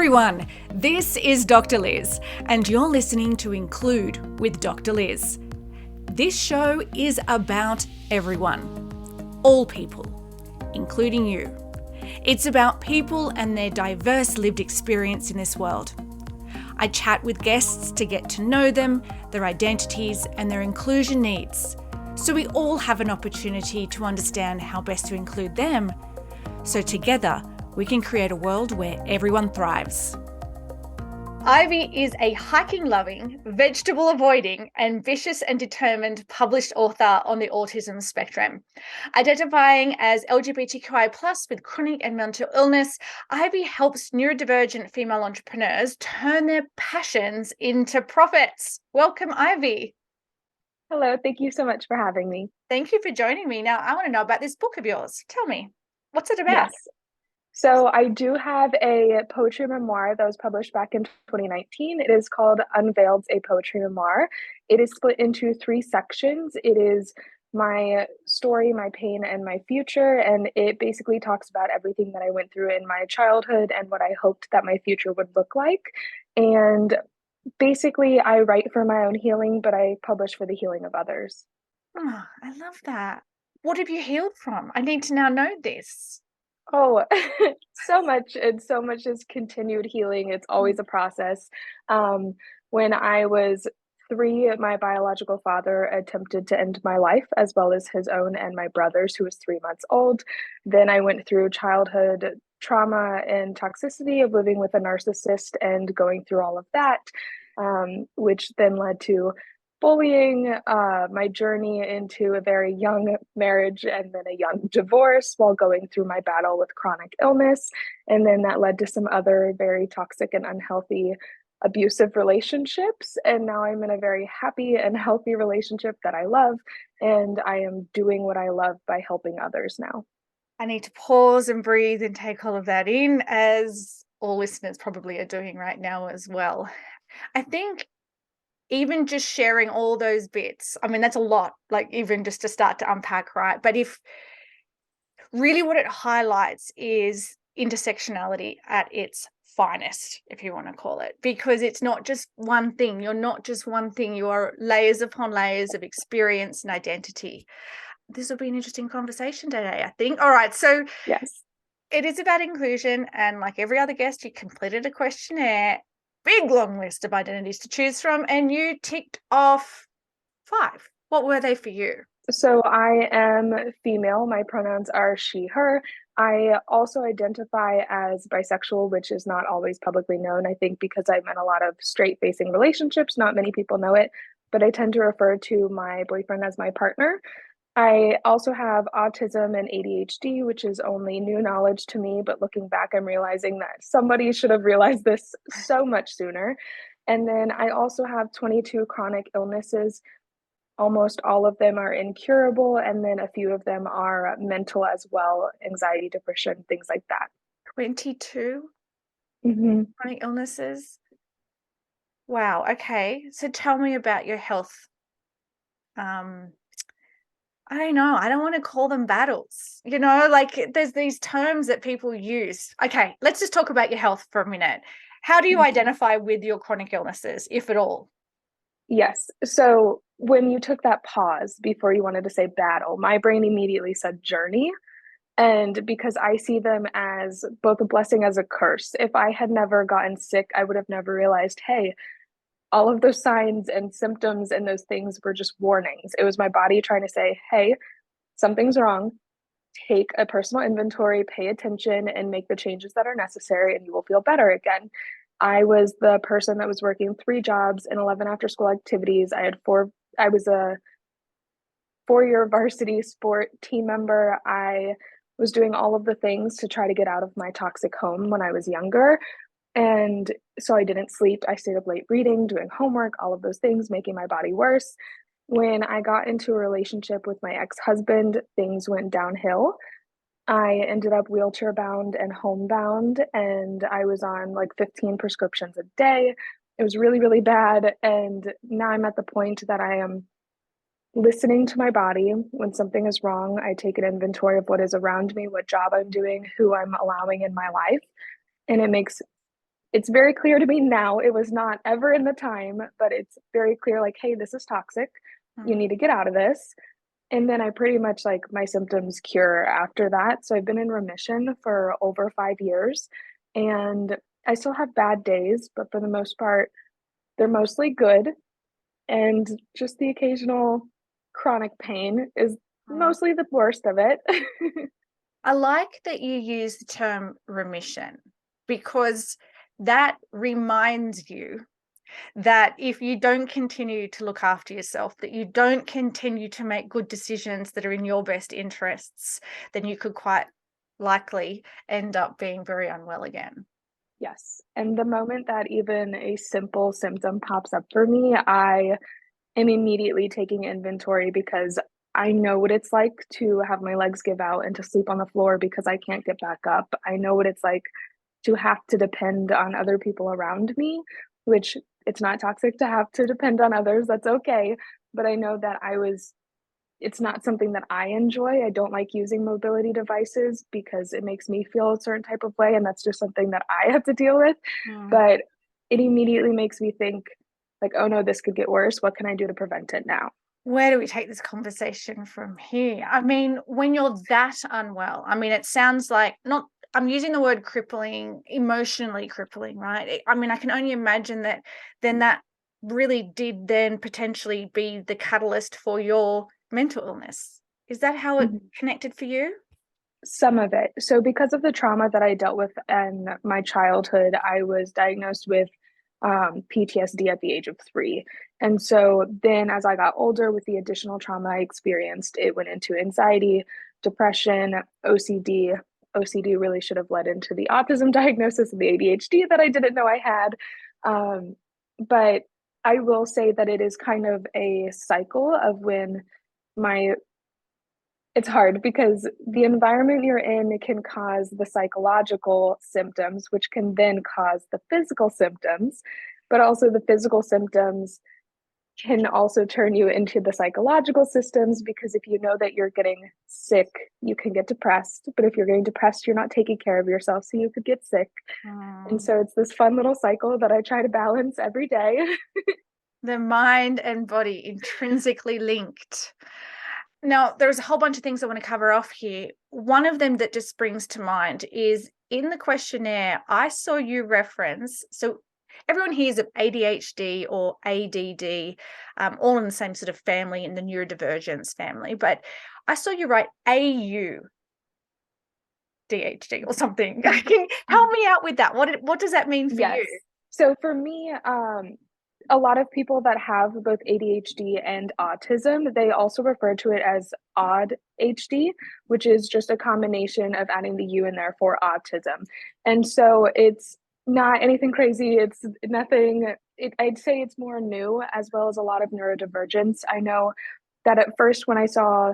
everyone, this is Dr. Liz, and you're listening to Include with Dr. Liz. This show is about everyone, all people, including you. It's about people and their diverse lived experience in this world. I chat with guests to get to know them, their identities, and their inclusion needs, so we all have an opportunity to understand how best to include them, so together we can create a world where everyone thrives. Ivy is a hiking-loving, vegetable-avoiding, ambitious and determined published author on the autism spectrum. Identifying as LGBTQI+ with chronic and mental illness, Ivy helps neurodivergent female entrepreneurs turn their passions into profits. Welcome, Ivy. Hello, thank you so much for having me. Thank you for joining me. Now, I want to know about this book of yours. Tell me, what's it about? Yes. So I do have a poetry memoir that was published back in 2019. It is called Unveiled, a Poetry Memoir. It is split into 3 sections. It is my story, my pain, and my future. And it basically talks about everything that I went through in my childhood and what I hoped that my future would look like. And basically, I write for my own healing, but I publish for the healing of others. Oh, I love that. What have you healed from? I need to now know this. Oh, so much, and so much is continued healing. It's always a process. When I was 3, my biological father attempted to end my life, as well as his own and my brother's, who was 3 months old. Then I went through childhood trauma and toxicity of living with a narcissist and going through all of that, which then led to bullying, my journey into a very young marriage and then a young divorce while going through my battle with chronic illness. And then that led to some other very toxic and unhealthy abusive relationships. And now I'm in a very happy and healthy relationship that I love. And I am doing what I love by helping others now. I need to pause and breathe and take all of that in, as all listeners probably are doing right now as well. I think even just sharing all those bits, I mean, that's a lot, like even just to start to unpack, right? But if really what it highlights is intersectionality at its finest, if you want to call it, because it's not just one thing. You're not just one thing. You are layers upon layers of experience and identity. This will be an interesting conversation today, I think. All right. So yes, it is about inclusion. And like every other guest, you completed a questionnaire. Big long list of identities to choose from, and you ticked off 5. What were they for you? So I am female. My pronouns are she, her. I also identify as bisexual, which is not always publicly known. I think because I'm in a lot of straight-facing relationships, not many people know it, but I tend to refer to my boyfriend as my partner. I also have autism and ADHD, which is only new knowledge to me, but looking back, I'm realizing that somebody should have realized this so much sooner. And then I also have 22 chronic illnesses. Almost all of them are incurable, and then a few of them are mental as well, anxiety, depression, things like that. 22 Mm-hmm. chronic illnesses. Wow. Okay. So tell me about your health. I don't know. I don't want to call them battles. You know, like there's these terms that people use. Okay, let's just talk about your health for a minute. How do you identify with your chronic illnesses, if at all? Yes. So when you took that pause before you wanted to say battle, my brain immediately said journey. And because I see them as both a blessing as a curse. If I had never gotten sick, I would have never realized, hey, all of those signs and symptoms and those things were just warnings. It was my body trying to say, hey, something's wrong. Take a personal inventory, pay attention, and make the changes that are necessary, and you will feel better again. I was the person that was working 3 jobs and 11 after school activities. I was a 4-year varsity sport team member. I was doing all of the things to try to get out of my toxic home when I was younger. And so I didn't sleep. I stayed up late reading, doing homework, all of those things, making my body worse. When I got into a relationship with my ex-husband, things went downhill. I ended up wheelchair bound and homebound, and I was on like 15 prescriptions a day. It was really, really bad. And now I'm at the point that I am listening to my body. When something is wrong, I take an inventory of what is around me, what job I'm doing, who I'm allowing in my life. And it makes it's very clear to me now. It was not ever in the time, but it's very clear, like, hey, this is toxic. You need to get out of this. And then I pretty much like my symptoms cure after that. So I've been in remission for over 5 years, and I still have bad days, but for the most part, they're mostly good. And just the occasional chronic pain is Mm. mostly the worst of it. I like that you use the term remission, because that reminds you that if you don't continue to look after yourself, that you don't continue to make good decisions that are in your best interests, then you could quite likely end up being very unwell again. Yes. And the moment that even a simple symptom pops up for me, I am immediately taking inventory because I know what it's like to have my legs give out and to sleep on the floor because I can't get back up. I know what it's like to have to depend on other people around me, which it's not toxic to have to depend on others. That's okay. But I know that it's not something that I enjoy. I don't like using mobility devices because it makes me feel a certain type of way. And that's just something that I have to deal with. Mm. But it immediately makes me think, like, oh no, this could get worse. What can I do to prevent it now? Where do we take this conversation from here? I mean, when you're that unwell, I mean, it sounds like not, I'm using the word crippling, emotionally crippling, right? I mean, I can only imagine that then that really did then potentially be the catalyst for your mental illness. Is that how it Mhm. connected for you? Some of it. So, because of the trauma that I dealt with in my childhood, I was diagnosed with PTSD at the age of 3. And so, then as I got older, with the additional trauma I experienced, it went into anxiety, depression, OCD. OCD really should have led into the autism diagnosis and the ADHD that I didn't know I had. Um, but I will say that it is kind of a cycle of when my it's hard because the environment you're in can cause the psychological symptoms, which can then cause the physical symptoms, but also the physical symptoms can also turn you into the psychological systems because if you know that you're getting sick, you can get depressed. But if you're getting depressed, you're not taking care of yourself, so you could get sick. And Mm. so it's this fun little cycle that I try to balance every day. The mind and body intrinsically linked. Now, there's a whole bunch of things I want to cover off here. One of them that just springs to mind is in the questionnaire, I saw you reference, so everyone hears of ADHD or ADD, all in the same sort of family, in the neurodivergence family, but I saw you write AUDHD or something. Can you help me out with that? What does that mean for you? Yes. So for me, a lot of people that have both ADHD and autism, they also refer to it as odd HD, which is just a combination of adding the U in there for autism. And so it's not anything crazy. It's nothing, I'd say it's more new, as well as a lot of neurodivergence. I know that at first, when I saw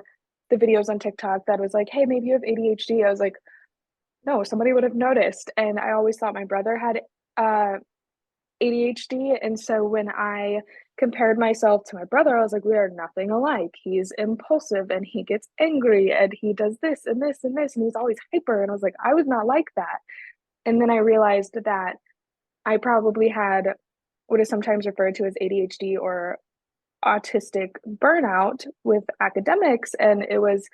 the videos on TikTok that was like, hey, maybe you have ADHD, I was like, no, somebody would have noticed. And I always thought my brother had uh, ADHD. And so when I compared myself to my brother, I was like, we are nothing alike. He's impulsive and he gets angry and he does this and this and this. And he's always hyper. And I was like, I was not like that. And then I realized that I probably had what is sometimes referred to as ADHD or autistic burnout with academics. And it was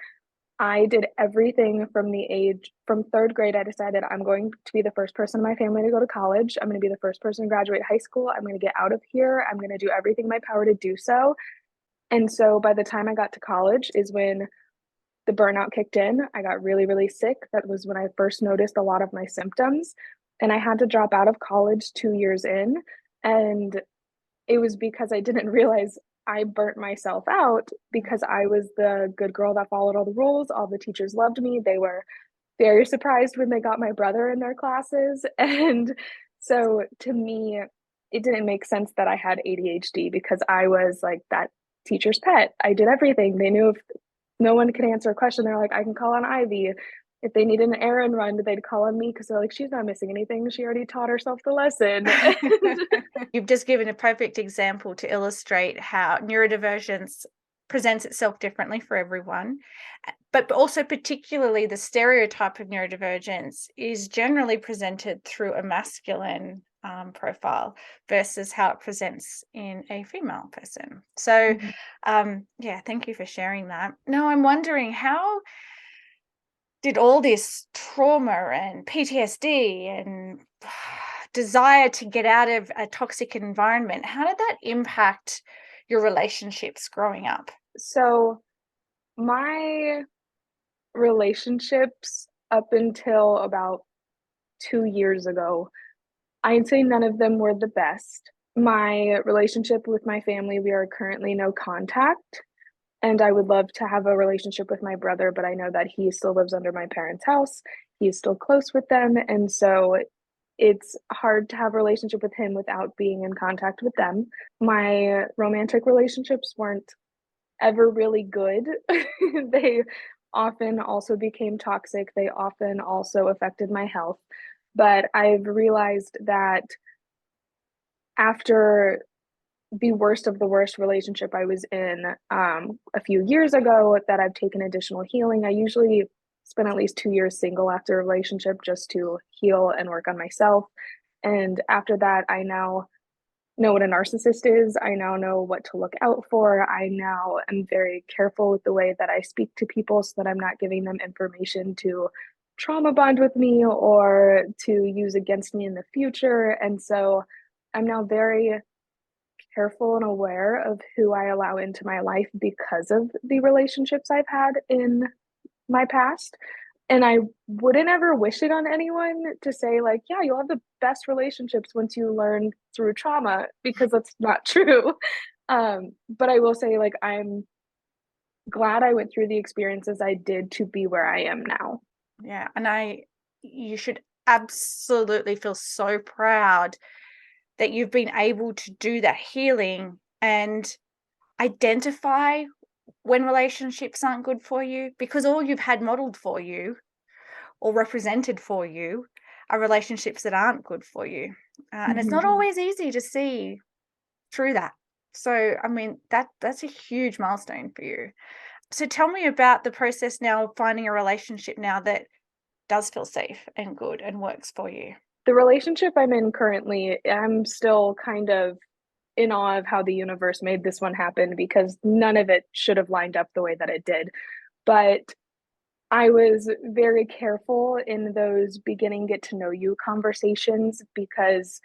I did everything from 3rd grade. I decided I'm going to be the first person in my family to go to college. I'm going to be the first person to graduate high school. I'm going to get out of here. I'm going to do everything in my power to do so. And so by the time I got to college is when the burnout kicked in. I got really, really sick. That was when I first noticed a lot of my symptoms. And I had to drop out of college 2 years in. And it was because I didn't realize I burnt myself out because I was the good girl that followed all the rules. All the teachers loved me. They were very surprised when they got my brother in their classes. And so to me, it didn't make sense that I had ADHD because I was like that teacher's pet. I did everything. They knew if no one could answer a question, they're like, I can call on Ivy. If they needed an errand run, they'd call on me because they're like, she's not missing anything. She already taught herself the lesson. You've just given a perfect example to illustrate how neurodivergence presents itself differently for everyone, but also particularly the stereotype of neurodivergence is generally presented through a masculine profile versus how it presents in a female person. So, yeah, thank you for sharing that. Now, I'm wondering, how did all this trauma and PTSD and desire to get out of a toxic environment, how did that impact your relationships growing up? So my relationships up until about 2 years ago, I'd say none of them were the best. My relationship with my family, we are currently no contact. And I would love to have a relationship with my brother, but I know that he still lives under my parents' house. He's still close with them. And so it's hard to have a relationship with him without being in contact with them. My romantic relationships weren't ever really good. They often also became toxic. They often also affected my health. But I've realized that after the worst of the worst relationship I was in a few years ago, that I've taken additional healing. I usually spend at least 2 years single after a relationship just to heal and work on myself. And after that, I now know what a narcissist is. I now know what to look out for. I now am very careful with the way that I speak to people so that I'm not giving them information to trauma bond with me or to use against me in the future. And so I'm now very careful and aware of who I allow into my life because of the relationships I've had in my past. And I wouldn't ever wish it on anyone to say, like, yeah, you'll have the best relationships once you learn through trauma, because that's not true. But I will say, like, I'm glad I went through the experiences I did to be where I am now. Yeah, and you should absolutely feel so proud that you've been able to do that healing and identify when relationships aren't good for you, because all you've had modeled for you or represented for you are relationships that aren't good for you. And it's not Mhm. always easy to see through that. So, I mean, that's a huge milestone for you. So tell me about the process now of finding a relationship now that does feel safe and good and works for you. The relationship I'm in currently, I'm still kind of in awe of how the universe made this one happen, because none of it should have lined up the way that it did. But I was very careful in those beginning get to know you conversations, because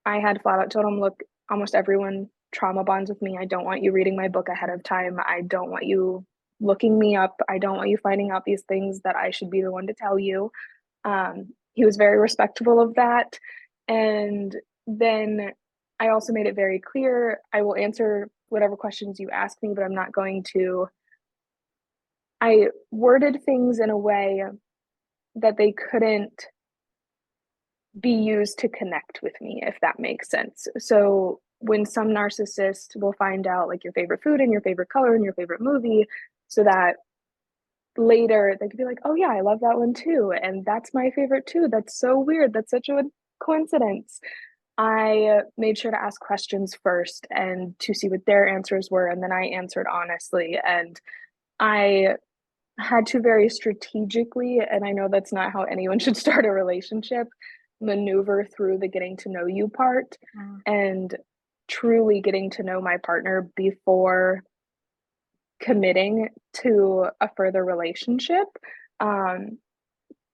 I had flat out told him, look, almost everyone trauma bonds with me. I don't want you reading my book ahead of time. I don't want you looking me up. I don't want you finding out these things that I should be the one to tell you. He was very respectful of that. And then I also made it very clear, I will answer whatever questions you ask me, but I'm not going to. I worded things in a way that they couldn't be used to connect with me, if that makes sense. So when some narcissist will find out like your favorite food and your favorite color and your favorite movie, so that later they could be like, oh yeah, I love that one too. And that's my favorite too. That's so weird. That's such a coincidence. I made sure to ask questions first and to see what their answers were. And then I answered honestly. And I had to very strategically, and I know that's not how anyone should start a relationship, maneuver through the getting to know you part Mm. and truly getting to know my partner before committing to a further relationship. Um,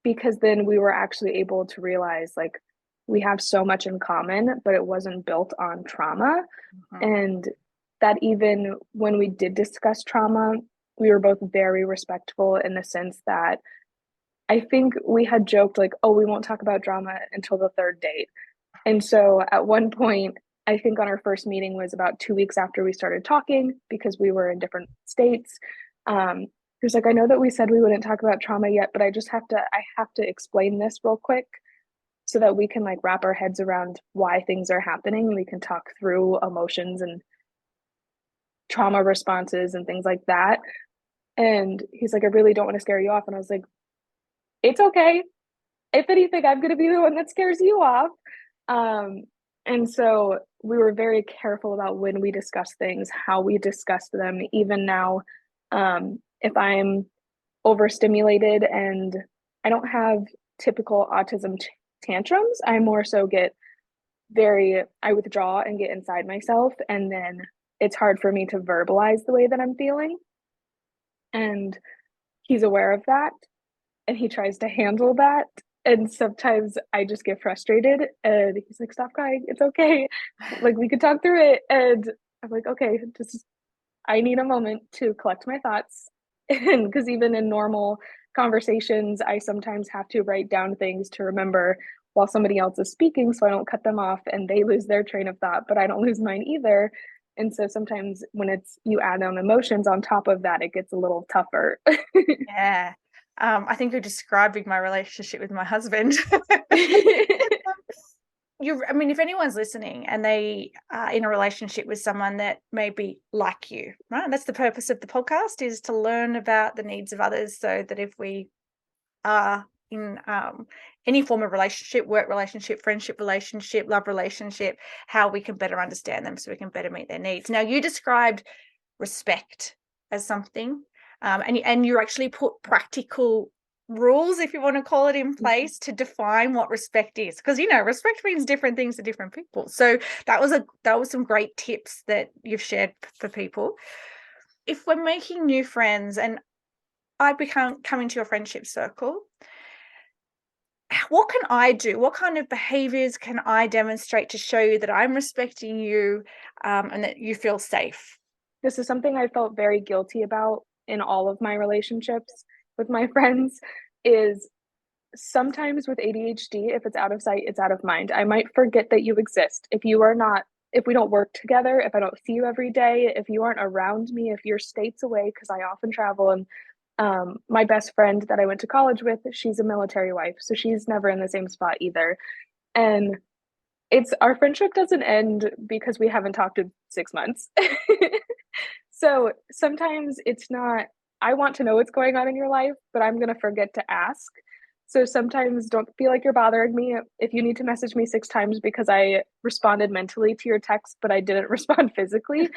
because then we were actually able to realize like we have so much in common, but it wasn't built on trauma. Mhm. And that even when we did discuss trauma, we were both very respectful in the sense that I think we had joked like, oh, we won't talk about drama until the third date. And so at one point, I think on our first meeting was about 2 weeks after we started talking, because we were in different states. He was like, I know that we said we wouldn't talk about trauma yet, but I have to explain this real quick so that we can like wrap our heads around why things are happening. We can talk through emotions and trauma responses and things like that. And he's like, I really don't want to scare you off. And I was like, it's okay. If anything, I'm going to be the one that scares you off. Um, and so we were very careful about when we discuss things, how we discuss them. Even now, if I'm overstimulated and I don't have typical autism tantrums, I more so get I withdraw and get inside myself, and then it's hard for me to verbalize the way that I'm feeling. And he's aware of that, and he tries to handle that. And sometimes I just get frustrated, and he's like, "Stop crying. It's okay. Like, we could talk through it." And I'm like, "Okay, just I need a moment to collect my thoughts." And because even in normal conversations, I sometimes have to write down things to remember while somebody else is speaking so I don't cut them off and they lose their train of thought, but I don't lose mine either. And so sometimes when it's you add on emotions on top of that, it gets a little tougher. Yeah. I think you're describing my relationship with my husband. I mean, if anyone's listening and they are in a relationship with someone that may be like you, right? That's the purpose of the podcast, is to learn about the needs of others, so that if we are in any form of relationship, work relationship, friendship relationship, love relationship, how we can better understand them so we can better meet their needs. Now, you described respect as something, and you actually put practical rules, if you want to call it, in place to define what respect is, because respect means different things to different people. So that was some great tips that you've shared for people. If we're making new friends and I come into your friendship circle, what can I do? What kind of behaviors can I demonstrate to show you that I'm respecting you, and that you feel safe? This is something I felt very guilty about in all of my relationships with my friends. Is sometimes with ADHD, if it's out of sight, it's out of mind. I might forget that you exist. If we don't work together, if I don't see you every day, if you aren't around me, if you're states away, because I often travel. And my best friend that I went to college with, she's a military wife, so she's never in the same spot either. And it's our friendship doesn't end because we haven't talked in 6 months. So sometimes it's not, I want to know what's going on in your life, but I'm going to forget to ask. So sometimes don't feel like you're bothering me. If you need to message me 6 times because I responded mentally to your text, but I didn't respond physically,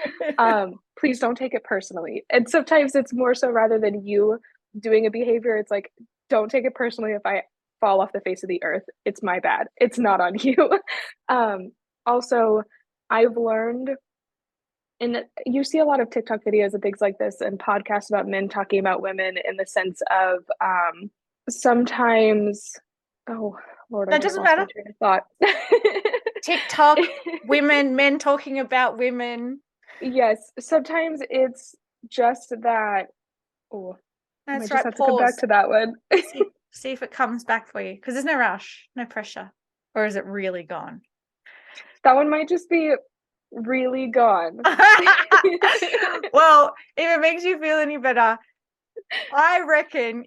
please don't take it personally. And sometimes it's more so, rather than you doing a behavior, it's like, don't take it personally if I fall off the face of the earth. It's my bad. It's not on you. Also, I've learned, and you see a lot of TikTok videos and things like this and podcasts about men talking about women in the sense of sometimes, oh Lord, I That just doesn't lost my matter. train of thought. TikTok, women, men talking about women. Yes, sometimes it's just that. Oh, I might That's just right. have to come back Pause. to that one. See if it comes back for you, because there's no rush, no pressure. Or is it really gone? That one might just be really gone. Well, if it makes you feel any better, I reckon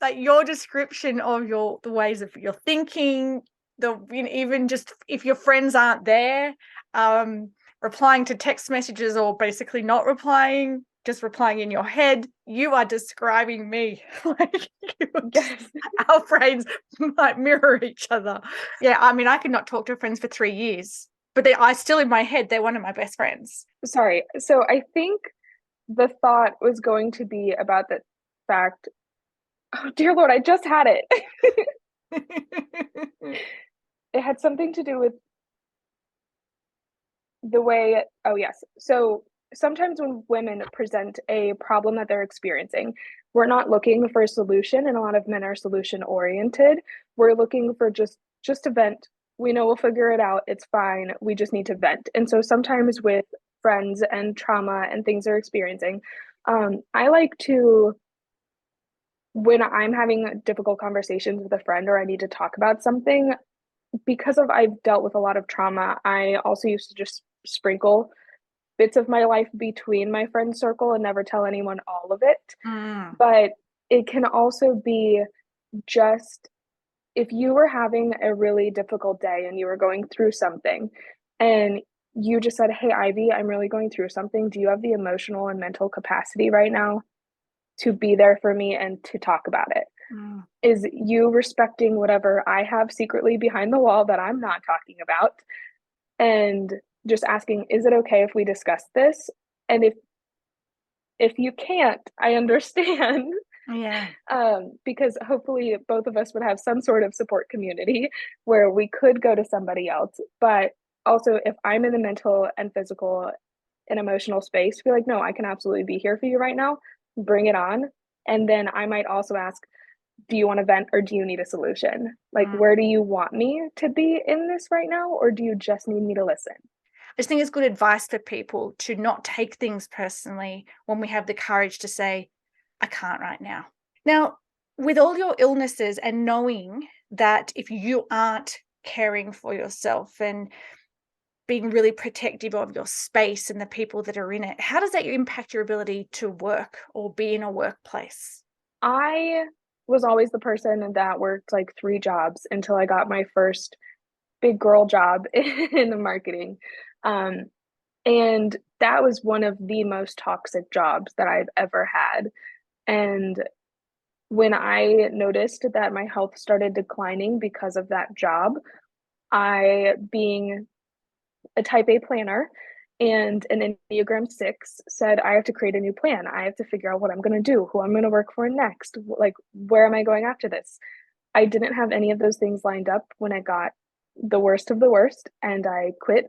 that your description of the ways of your thinking, even just if your friends aren't there, replying to text messages, or basically not replying, just replying in your head, you are describing me. Like, Yes. our brains might mirror each other. Yeah, I mean, I could not talk to friends for 3 years, but I still, in my head, they're one of my best friends. Sorry. So I think the thought was going to be about the fact, oh dear Lord, I just had it. It had something to do with the way, oh yes. So sometimes when women present a problem that they're experiencing, we're not looking for a solution, and a lot of men are solution oriented. We're looking for just a vent. We know we'll figure it out. It's fine. We just need to vent. And so sometimes with friends and trauma and things they're experiencing, I like to, when I'm having difficult conversations with a friend or I need to talk about something, because of I've dealt with a lot of trauma, I also used to just sprinkle bits of my life between my friend circle and never tell anyone all of it. Mm. But it can also be just, if you were having a really difficult day and you were going through something and you just said, "Hey, Ivy, I'm really going through something. Do you have the emotional and mental capacity right now to be there for me and to talk about it?" Mm. Is you respecting whatever I have secretly behind the wall that I'm not talking about, and just asking, "Is it okay if we discuss this?" And if you can't, I understand. Yeah. Because hopefully both of us would have some sort of support community where we could go to somebody else. But also, if I'm in the mental and physical and emotional space, be like, no, I can absolutely be here for you right now. Bring it on. And then I might also ask, do you want to vent or do you need a solution? Like, Mm. where do you want me to be in this right now? Or do you just need me to listen? I just think it's good advice for people to not take things personally when we have the courage to say, I can't right now. Now, with all your illnesses and knowing that if you aren't caring for yourself and being really protective of your space and the people that are in it, how does that impact your ability to work or be in a workplace? I was always the person that worked like 3 jobs until I got my first big girl job in marketing. Um, and that was one of the most toxic jobs that I've ever had. And when I noticed that my health started declining because of that job, I, being a type A planner and an Enneagram 6, said, I have to create a new plan. I have to figure out what I'm going to do, who I'm going to work for next. Like, where am I going after this? I didn't have any of those things lined up when I got the worst of the worst, and I quit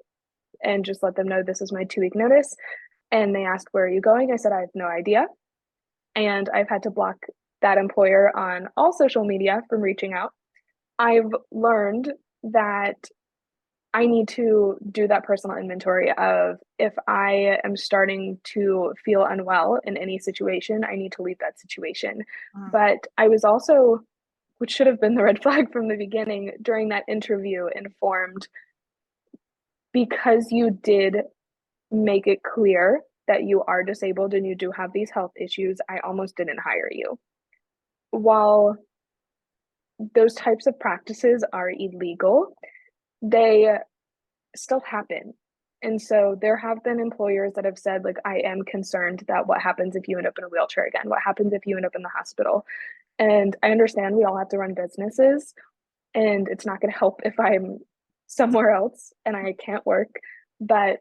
and just let them know this is my 2 week notice. And they asked, where are you going? I said, I have no idea. And I've had to block that employer on all social media from reaching out. I've learned that I need to do that personal inventory of, if I am starting to feel unwell in any situation, I need to leave that situation. Mm. But I was also, which should have been the red flag from the beginning, during that interview, informed, because you did make it clear that you are disabled and you do have these health issues, I almost didn't hire you. While those types of practices are illegal, they still happen. And so there have been employers that have said, like, I am concerned that what happens if you end up in a wheelchair again? What happens if you end up in the hospital? And I understand we all have to run businesses, and it's not going to help if I'm somewhere else and I can't work. But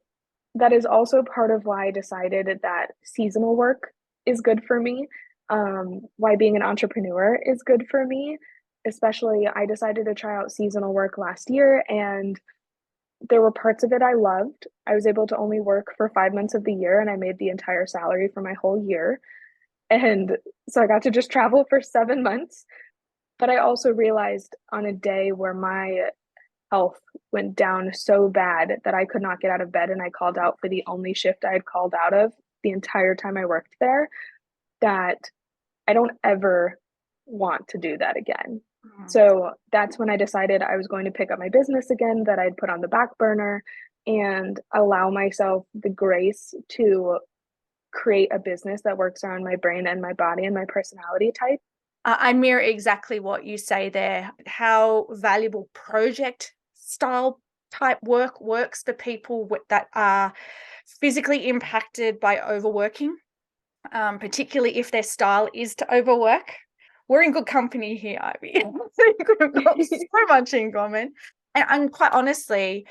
that is also part of why I decided that seasonal work is good for me, why being an entrepreneur is good for me. Especially, I decided to try out seasonal work last year, and there were parts of it I loved. I was able to only work for 5 months of the year, and I made the entire salary for my whole year. And so I got to just travel for 7 months. But I also realized, on a day where my health went down so bad that I could not get out of bed and I called out for the only shift I had called out of the entire time I worked there, that I don't ever want to do that again. Mm. So that's when I decided I was going to pick up my business again that I'd put on the back burner, and allow myself the grace to create a business that works around my brain and my body and my personality type. I mirror exactly what you say there, how valuable project style type work works for people that are physically impacted by overworking, particularly if their style is to overwork. We're in good company here, Ivy. I think we've got so much in common. And quite honestly,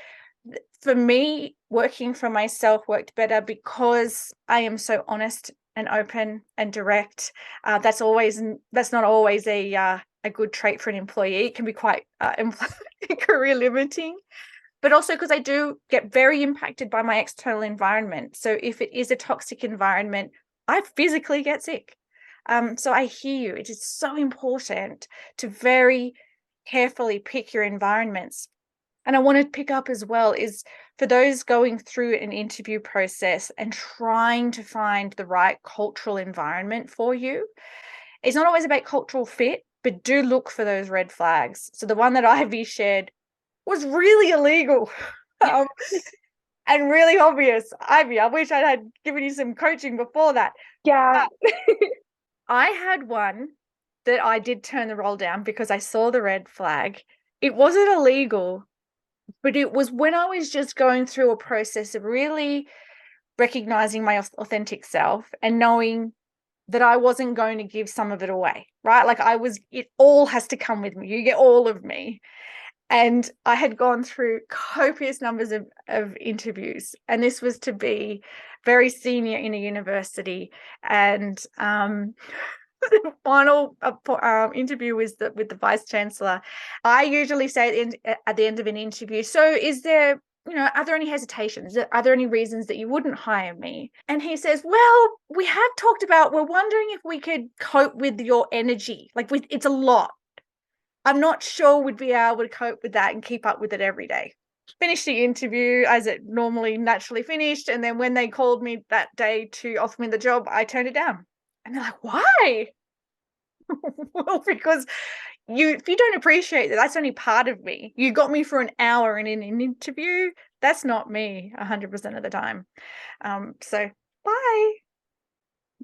for me, working for myself worked better because I am so honest and open and direct. That's not always a good trait for an employee. It can be quite career limiting, but also because I do get very impacted by my external environment. So if it is a toxic environment, I physically get sick. So I hear you. It is so important to very carefully pick your environments. And I want to pick up as well is for those going through an interview process and trying to find the right cultural environment for you. It's not always about cultural fit, but do look for those red flags. So the one that Ivy shared was really illegal and really obvious. Ivy, I wish I had given you some coaching before that. Yeah. I had one that I did turn the roll down because I saw the red flag. It wasn't illegal, but it was when I was just going through a process of really recognizing my authentic self and knowing that I wasn't going to give some of it away, right? Like it all has to come with me. You get all of me. And I had gone through copious numbers of interviews, and this was to be very senior in a university. And the final interview was with the vice chancellor. I usually say at the end of an interview, so is there are there any hesitations? Are there any reasons that you wouldn't hire me? And he says, well, we have talked about, we're wondering if we could cope with your energy. Like, it's a lot. I'm not sure we'd be able to cope with that and keep up with it every day. Finished the interview as it normally naturally finished. And then when they called me that day to offer me the job, I turned it down. And they're like, why? Well, because if you don't appreciate that's only part of me. You got me for an hour in an interview. That's not me 100% of the time. So bye.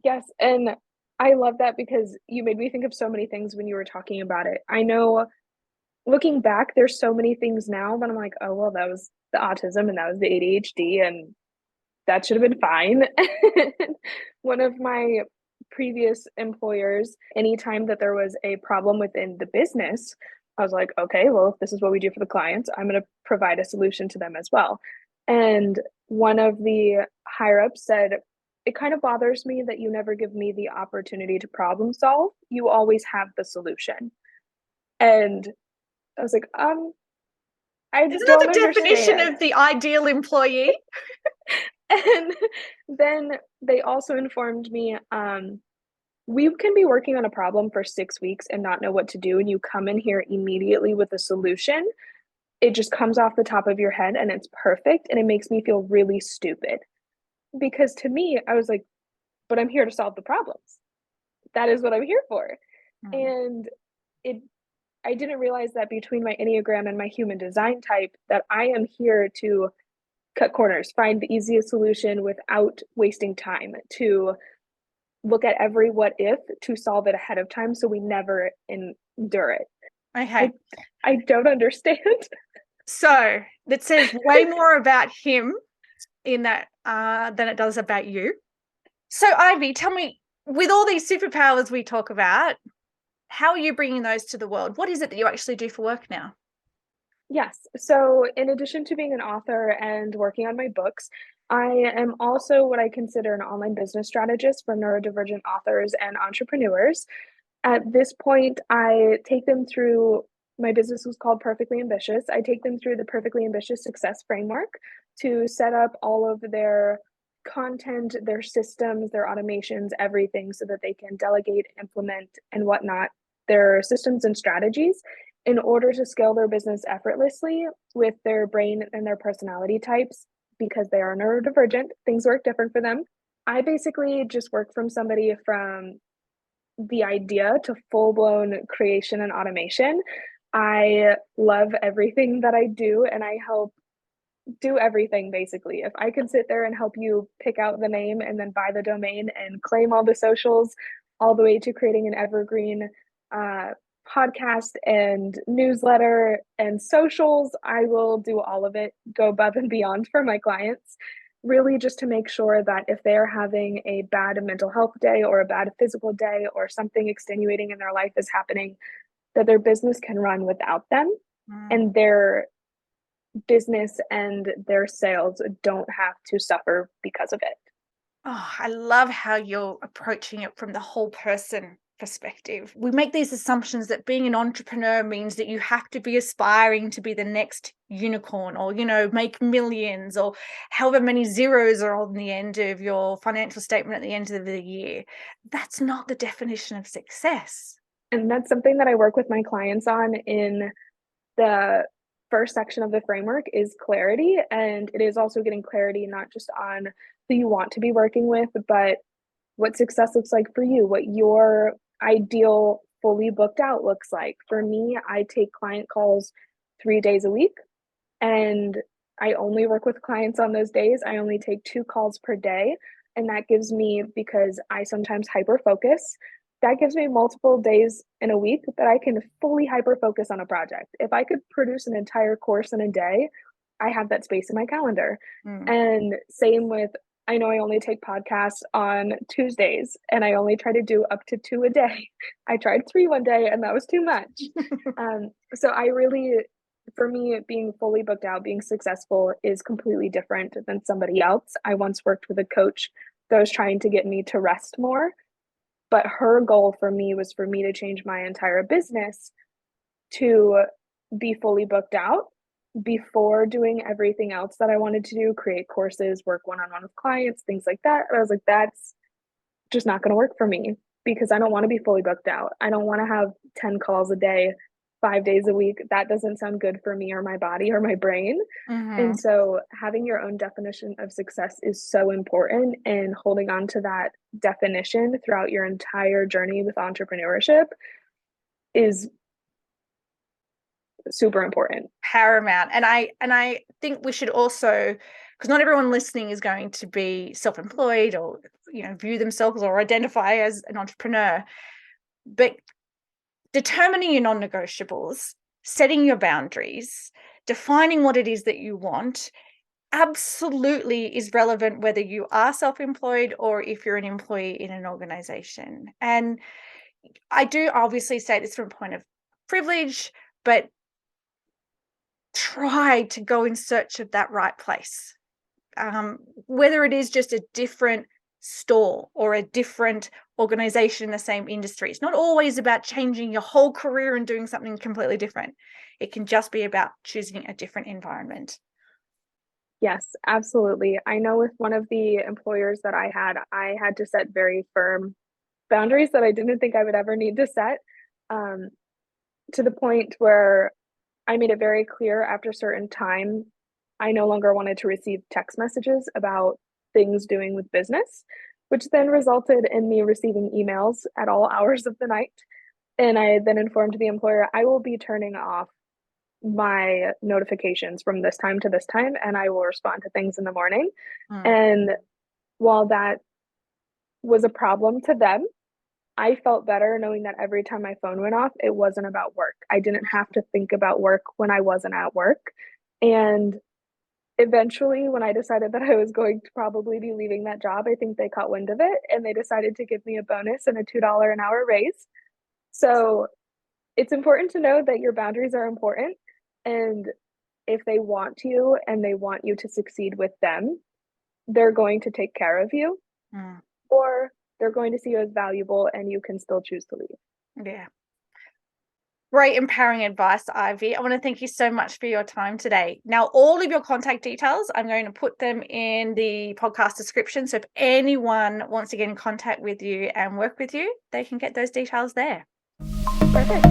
Yes, and I love that because you made me think of so many things when you were talking about it. I know looking back, there's so many things now that I'm like, oh, well, that was the autism and that was the ADHD, and that should have been fine. One of my previous employers, anytime that there was a problem within the business, I was like, okay, well, if this is what we do for the clients, I'm going to provide a solution to them as well. And one of the higher ups said, it kind of bothers me that you never give me the opportunity to problem solve. You always have the solution. And I was like, I Isn't that don't the definition understand. of the ideal employee? And then they also informed me, we can be working on a problem for 6 weeks and not know what to do, and you come in here immediately with a solution. It just comes off the top of your head and it's perfect, and it makes me feel really stupid. Because to me, I was like, but I'm here to solve the problems. That is what I'm here for. And it I didn't realize that between my Enneagram and my human design type, that I am here to cut corners, find the easiest solution without wasting time, to look at every what if to solve it ahead of time so we never endure it. Okay. I don't understand. So that says way more about him in that than it does about you. So Ivy, tell me, with all these superpowers we talk about, how are you bringing those to the world? What is it that you actually do for work now? Yes. So, in addition to being an author and working on my books, I am also what I consider an online business strategist for neurodivergent authors and entrepreneurs. At this point, I take them through my business was called Perfectly Ambitious. I take them through the Perfectly Ambitious Success Framework to set up all of their content, their systems, their automations, everything so that they can delegate, implement, and whatnot, their systems and strategies in order to scale their business effortlessly with their brain and their personality types because they are neurodivergent. Things work different for them. I basically just work from somebody from the idea to full blown creation and automation. I love everything that I do, and I help do everything basically. If I can sit there and help you pick out the name and then buy the domain and claim all the socials, all the way to creating an evergreen uh, podcast and newsletter and socials, I will do all of it, go above and beyond for my clients. Really, just to make sure that if they're having a bad mental health day or a bad physical day or something extenuating in their life is happening, that their business can run without them and their business and their sales don't have to suffer because of it. Oh, I love how you're approaching it from the whole person perspective. We make these assumptions that being an entrepreneur means that you have to be aspiring to be the next unicorn or, make millions or however many zeros are on the end of your financial statement at the end of the year. That's not the definition of success. And that's something that I work with my clients on in the first section of the framework is clarity. And it is also getting clarity not just on who you want to be working with, but what success looks like for you, what your ideal fully booked out looks like. For me, I take client calls 3 days a week, and I only work with clients on those days. I only take 2 calls per day. And that gives me, because I sometimes hyper focus, that gives me multiple days in a week that I can fully hyper focus on a project. If I could produce an entire course in a day, I have that space in my calendar. And same with, I know I only take podcasts on Tuesdays and I only try to do up to 2 a day. I tried 3 one day and that was too much. So I really, for me, being fully booked out, being successful is completely different than somebody else. I once worked with a coach that was trying to get me to rest more, but her goal for me was for me to change my entire business to be fully booked out before doing everything else that I wanted to do, create courses, work one-on-one with clients, things like that. I was like, that's just not going to work for me because I don't want to be fully booked out. I don't want to have 10 calls a day, 5 days a week. That doesn't sound good for me or my body or my brain. And so having your own definition of success is so important, and holding on to that definition throughout your entire journey with entrepreneurship is super important. Paramount. And I think we should also, because not everyone listening is going to be self-employed or, view themselves or identify as an entrepreneur, but determining your non-negotiables, setting your boundaries, defining what it is that you want absolutely is relevant whether you are self-employed or if you're an employee in an organization. And I do obviously say this from a point of privilege, but try to go in search of that right place. Whether it is just a different store or a different organization in the same industry. It's not always about changing your whole career and doing something completely different. It can just be about choosing a different environment. Yes, absolutely. I know with one of the employers that I had to set very firm boundaries that I didn't think I would ever need to set, to the point where I made it very clear after a certain time, I no longer wanted to receive text messages about things doing with business, which then resulted in me receiving emails at all hours of the night. And I then informed the employer, I will be turning off my notifications from this time to this time, and I will respond to things in the morning. And while that was a problem to them, I felt better knowing that every time my phone went off, it wasn't about work. I didn't have to think about work when I wasn't at work. And eventually, when I decided that I was going to probably be leaving that job, I think they caught wind of it and they decided to give me a bonus and a $2 an hour raise. So it's important to know that your boundaries are important. And if they want you and they want you to succeed with them, they're going to take care of you, or they're going to see you as valuable and you can still choose to leave. Yeah. Great empowering advice, Ivy. I want to thank you so much for your time today. Now, all of your contact details, I'm going to put them in the podcast description. So if anyone wants to get in contact with you and work with you, they can get those details there. Perfect.